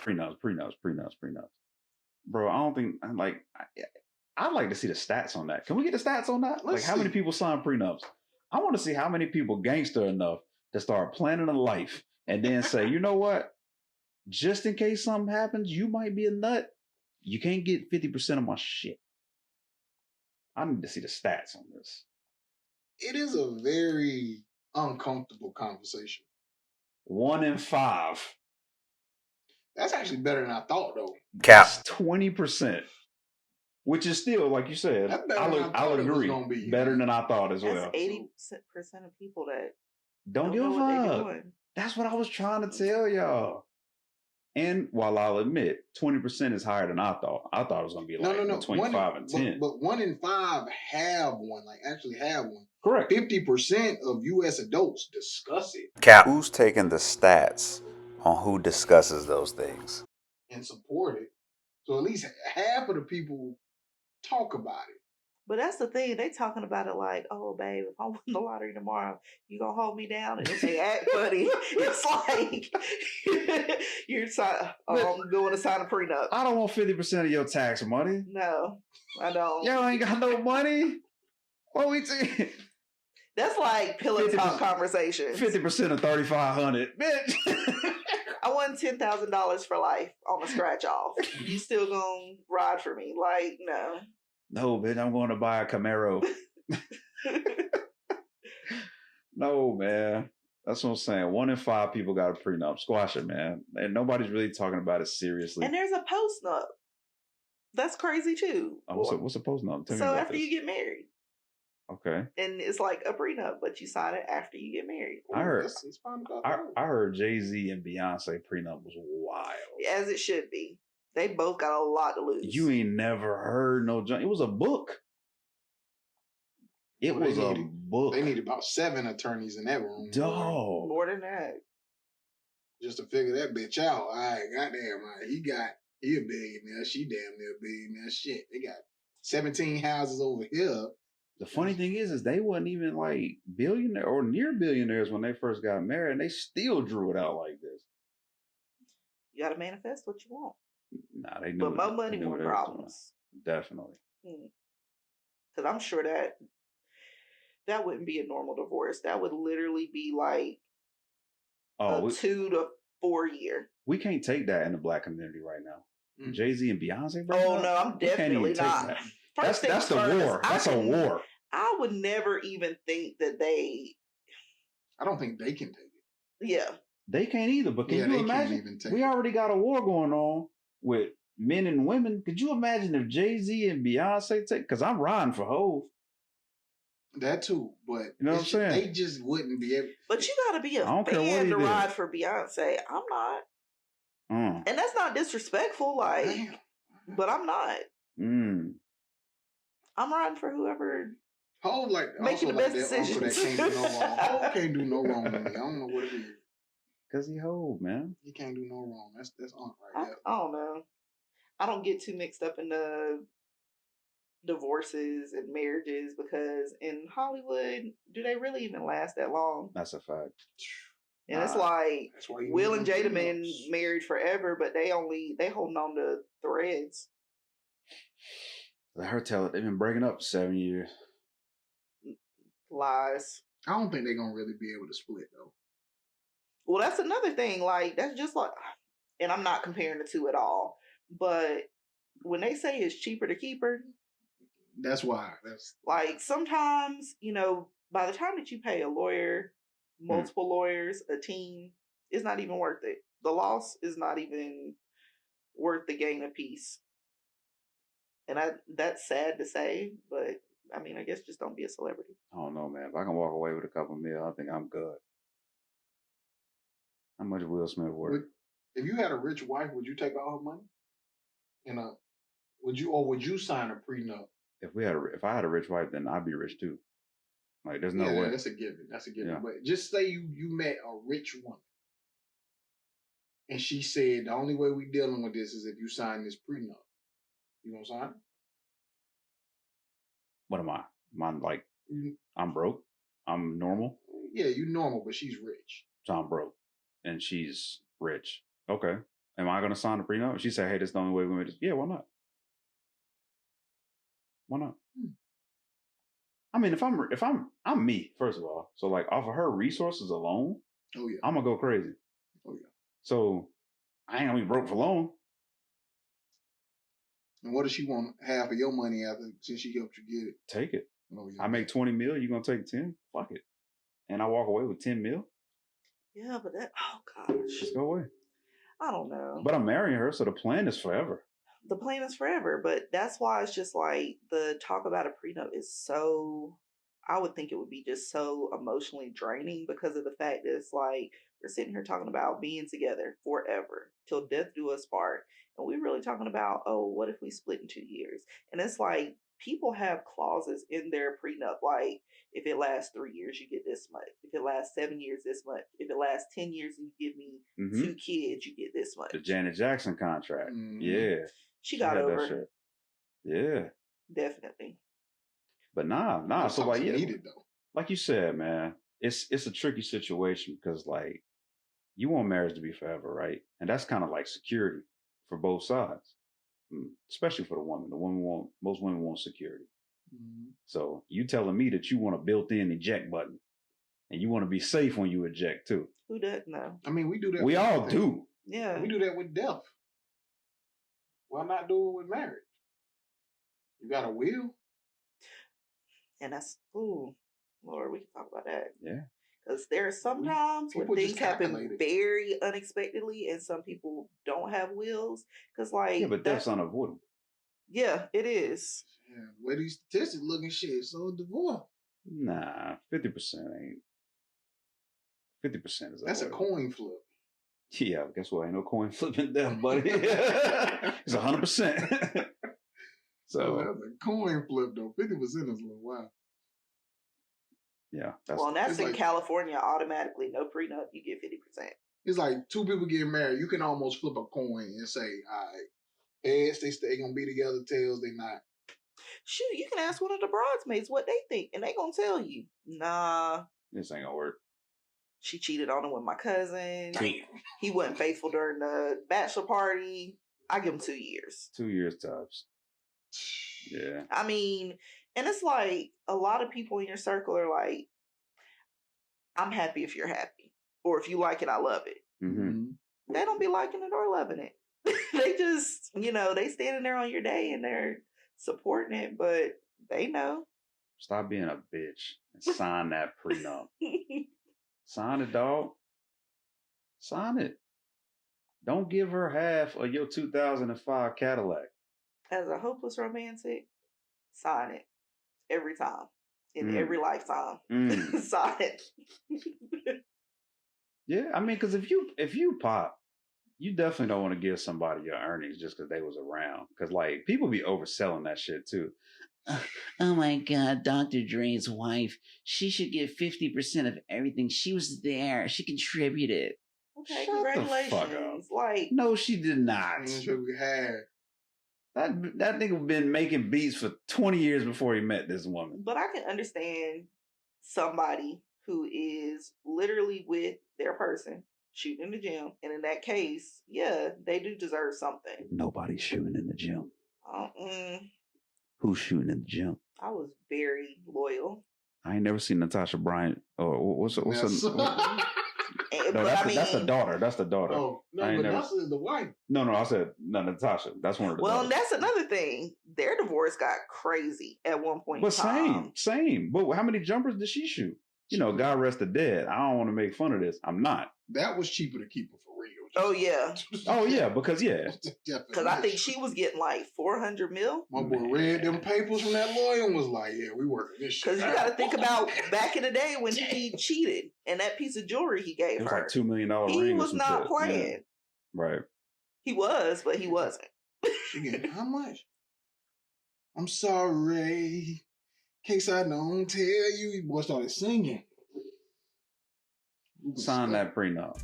Prenups. Bro, I don't think I'd like to see the stats on that. Can we get the stats on that? Let's how many see. people sign prenups? I want to see how many people gangster enough to start planning a life and then say, you know what? Just in case something happens, you might be a nut. You can't get 50% of my shit. I need to see the stats on this. It is a very uncomfortable conversation. 1 in 5. That's actually better than I thought, though. That's 20%. Which is still, like you said, I'll agree, better than I thought as well. That's 80% of people that don't give a fuck. That's what I was trying to tell y'all. And while I'll admit, 20% is higher than I thought. I thought it was going to be between 5 and 10. But 1 in 5 have one, actually have one. Correct. 50% of U.S. adults discuss it. Cap, who's taking the stats on who discusses those things? And support it. So at least half of the people talk about it. But that's the thing. They talking about it like, oh, babe, if I win the lottery tomorrow, you going to hold me down? And if they act funny, it's like you're going to sign a prenup. I don't want 50% of your tax money. No, I don't. Y'all ain't got no money? What we saying? That's like pillow talk conversation. 50% of $3,500. Bitch. I won $10,000 for life on a scratch off. You still gonna ride for me? Like, no. No, bitch, I'm going to buy a Camaro. No, man. That's what I'm saying. 1 in 5 people got a prenup. Squash it, man. And nobody's really talking about it seriously. And there's a post-nup. That's crazy, too. Oh, what's a post-nup? So after you get married. Okay. And it's like a prenup, but you sign it after you get married. I heard Jay-Z and Beyonce prenup was wild. As it should be. They both got a lot to lose. You ain't never heard no junk. It was a book. It was a book. They need about 7 attorneys in that room. Dog. More than that. Just to figure that bitch out. All right, goddamn right. He a billionaire. She damn near a billionaire. Shit. They got 17 houses over here. The funny thing is they wasn't even like billionaire or near billionaires when they first got married, and they still drew it out like this. You got to manifest what you want. Nah, they knew. But more money, more problems. Definitely. Because I'm sure that wouldn't be a normal divorce. That would literally be like a 2 to 4 year. We can't take that in the Black community right now. Jay-Z and Beyonce. Oh no, I'm definitely not. That's the war. That's a war. I would never even think that they. I don't think they can take it. Yeah. They can't either. But can you imagine? We already got a war going on with men and women. Could you imagine if Jay-Z and Beyonce take? Because I'm riding for Hov. That too, but you know what I'm saying? They just wouldn't be able. But you got to be a fan to ride for Beyonce. I'm not. And that's not disrespectful, but I'm not. I'm riding for whoever. Hov making the best decisions. Hov can't do no wrong with me. I don't know what it is. Because he Hov, man. He can't do no wrong. That's on right there. I don't know. I don't get too mixed up in the divorces and marriages because in Hollywood, do they really even last that long? That's a fact. And it's like Will and Jada been married forever, but they holding on to threads. Let her tell it. They've been breaking up for 7 years. Lies. I don't think they're gonna really be able to split though. Well, that's another thing. Like that's just like, and I'm not comparing the two at all. But when they say it's cheaper to keep her, that's why. That's like sometimes by the time that you pay a lawyer, multiple lawyers, a team, it's not even worth it. The loss is not even worth the gain of peace. And that's sad to say, but I mean, I guess just don't be a celebrity. I don't know, man. If I can walk away with a couple mil, I think I'm good. How much Will Smith worth? If you had a rich wife, would you take all her money? Would you sign a prenup? If I had a rich wife, then I'd be rich too. Like, there's no way. That's a given. Yeah. But just say you met a rich woman, and she said the only way we dealing with this is if you sign this prenup. You gonna sign? What am I? I'm broke. I'm normal. Yeah, you normal, but she's rich. So I'm broke, and she's rich. Okay, am I going to sign the prenup? She said, hey, this is the only way we're going to. Yeah, why not? Why not? I mean, if I'm me, first of all. So like off of her resources alone, Oh yeah, I'm gonna go crazy. oh yeah. So I ain't gonna be broke for long. And what does she want half of your money after since she helped you get it? Take it. Oh yeah. I make 20 mil, you gonna take 10? Fuck it. And I walk away with 10 mil. Yeah, but that, oh gosh, Just go away. I don't know. But I'm marrying her, so the plan is forever. The plan is forever, but that's why it's just like the talk about a prenup is so, I would think it would be just so emotionally draining because of the fact that it's like we're sitting here talking about being together forever till death do us part. And we're really talking about, oh, what if we split in 2 years? And it's like people have clauses in their prenup, like if it lasts 3 years, you get this much. If it lasts 7 years, this much. If it lasts 10 years and you give me 2 kids, you get this much. The Janet Jackson contract. Yeah. She got had over that shit. Yeah. Definitely. But nah. So like, yeah, needed though. like you said, man, it's a tricky situation because like you want marriage to be forever, right? And that's kind of like security for both sides, especially for the woman. Most women want security. So you telling me that you want a built-in eject button, and you want to be safe when you eject too. Who doesn't know? I mean, we do that. We all do. Yeah. We do that with death. Why not do it with marriage? You got a will? And that's, ooh, Lord, we can talk about that. Yeah. Because there are some times when people things just happen calculate it. very unexpectedly and some people don't have wills. Because, like, Yeah, but that's unavoidable. yeah, it is. Yeah, the way these statistics looking shit, so divorce. Nah, 50% ain't. 50% is That's a avoidable. coin flip. Yeah, guess what? Ain't no coin flipping death, buddy. It's 100%. So that's a coin flip though. 50% is a little wild. yeah, Well, and that's it's in like- California automatically. No prenup, you get 50%. It's like two people getting married. You can almost flip a coin and say, all right, heads, they gonna be together, tails, they not. Shoot, you can ask one of the bridesmaids what they think, and they gonna tell you, nah, this ain't gonna work. she cheated on him with my cousin. Damn. He wasn't faithful during the bachelor party. I give him 2 years. 2 years tops. Yeah. I mean, and it's like a lot of people in your circle are like, I'm happy if you're happy. Or if you like it, I love it. Mm-hmm. They don't be liking it or loving it. They just, they standing there on your day and they're supporting it, but they know. Stop being a bitch and sign that prenup. Sign it, dog. Sign it. Don't give her half of your 2005 Cadillac. As a hopeless romantic, sign it. Every time. In every lifetime. Sign it. Yeah, I mean, because if you pop, you definitely don't want to give somebody your earnings just because they was around. Because like people be overselling that shit too. Oh my God, Dr. Dre's wife, she should get 50% of everything. She was there. She contributed. Okay, Shut the congratulations. fuck up. Like, no, she did not. We had. That nigga been making beats for 20 years before he met this woman. but I can understand somebody who is literally with their person shooting in the gym. And in that case, yeah, they do deserve something. Nobody's shooting in the gym. Mm-mm. Who's shooting in the gym? I was very loyal. I ain't never seen Natasha Bryant. Or what's her? No, that's the daughter. That's the daughter. Oh, no, I ain't but never- that's the wife. No, I said no, Natasha. That's one of the Well, daughters. that's another thing. Their divorce got crazy at one point But in time. same. But how many jumpers did she shoot? God rest the dead. I don't want to make fun of this. I'm not. That was cheaper to keep her for real. Oh, yeah. Oh yeah, because yeah. Because I think she was getting like 400 mil. My boy read them papers from that lawyer and was like, yeah, we working this shit. Because you got to think about back in the day when he cheated and that piece of jewelry he gave It was her. like $2 million He ring. or was some not shit. playing. Yeah. Right. He was, but he wasn't. She getting how much? I'm sorry. In case I don't tell you, he boy started singing. Sign that prenup.